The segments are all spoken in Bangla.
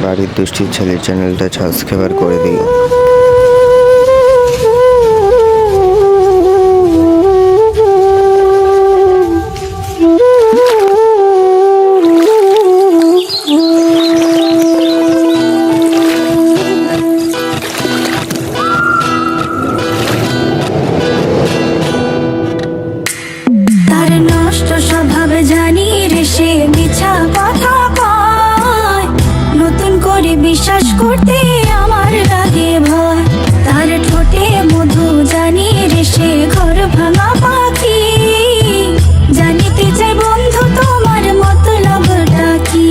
বাড়ির দুষ্টির ছেলে চ্যানেলটা সাবস্ক্রাইব করে দিও। তার নষ্ট স্বভাব জানি রে, সে মিছা কথা কয়। নতুন করে বিশ্বাস করতে আমার লাগে ভয়। তার ঠোঁটে মধু জানি রে, সে ঘর ভাঙা পাখি। জানিতে চাই বন্ধু তোমার মতলবটা কি।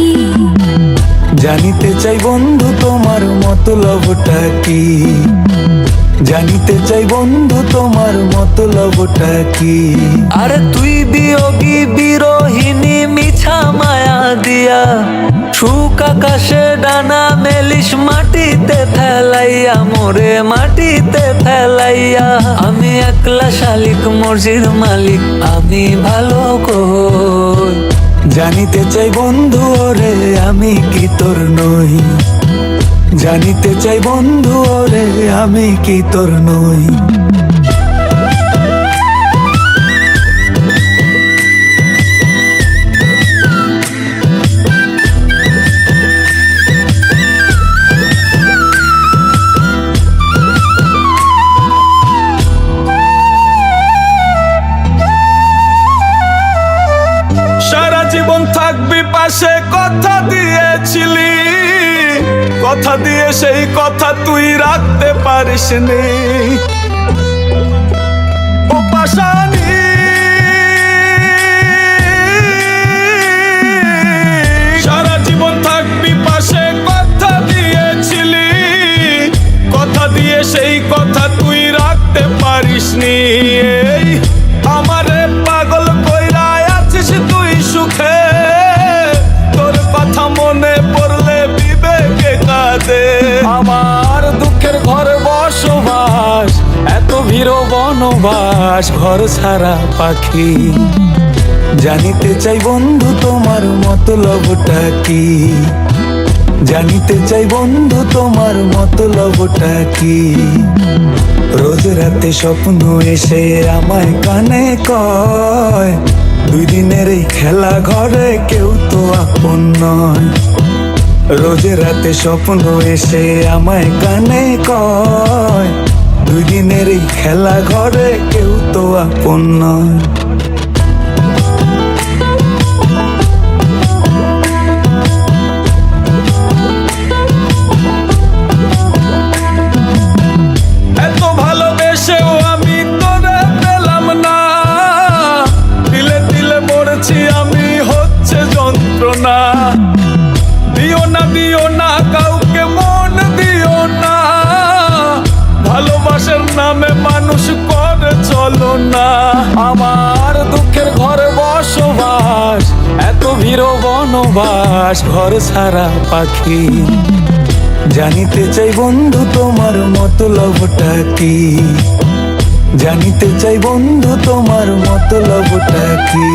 জানিতে চাই বন্ধু তোমার মতলবটা কি। জানিতে চাই বন্ধু তোমার মতলবটা কি। আরে তুই বিয়োগী বিরোহিনী মিছা মায়া দিয়া, সুখ আকাশে ডানা মেলিস মাটিতে ফেলাইয়া, মোরে মাটিতে ফেলাইয়া। আমি একলা শালিক মর্জির মালিক, আমি ভালো কই। জানিতে চাই বন্ধু ওরে আমি কি তোর নই। জানিতে চাই বন্ধু ওরে আমি কি তোর নই। সারা জীবন থাকবি পাশে কথা দিয়েছিলি, কথা দিয়ে সেই কথা তুই রাখতে পারিস নি। ও পাশানি সারা জীবন থাকবি পাশে কথা দিয়েছিলি, কথা দিয়ে সেই কথা তুই রাখতে পারিস নি। এই আমারে পাগল কইরা আছিস তুই সুখে, তোর কথা মনে পড়লে বিবেকে কাঁদে। আমার দুঃখের ঘরে বসবাস, এত ভিড় বনবাস, ঘর ছাড়া পাখি। জানিতে চাই বন্ধু তোমার মতলবটা কি। জানিতে চাই বন্ধু তোমার মতলবটা কি। রোজ রাতে স্বপ্ন এসে আমায় কানে কয়, দুই দিনের এই খেলা ঘরে কেউ তো আপন নয়। রোজ রাতে স্বপ্ন এসে আমায় কানে কয়, দুই দিনের এই খেলা ঘরে কেউ তো আপন নয়। এত ভালোবেসেও আমি তোরে পেলাম না, দিলে দিলে মরছি আমি, হচ্ছে যন্ত্রণা। দিও না কাউকে মন দিও না, ভালোবাসার নামে মানুষ করে চলো না। আমার দুঃখের ঘরে বসবাস, এত ভিড় বনবাস, ঘর ছাড়া পাখি। জানিতে চাই বন্ধু তোমার মতলবটা কি। জানিতে চাই বন্ধু তোমার মতলবটা কি।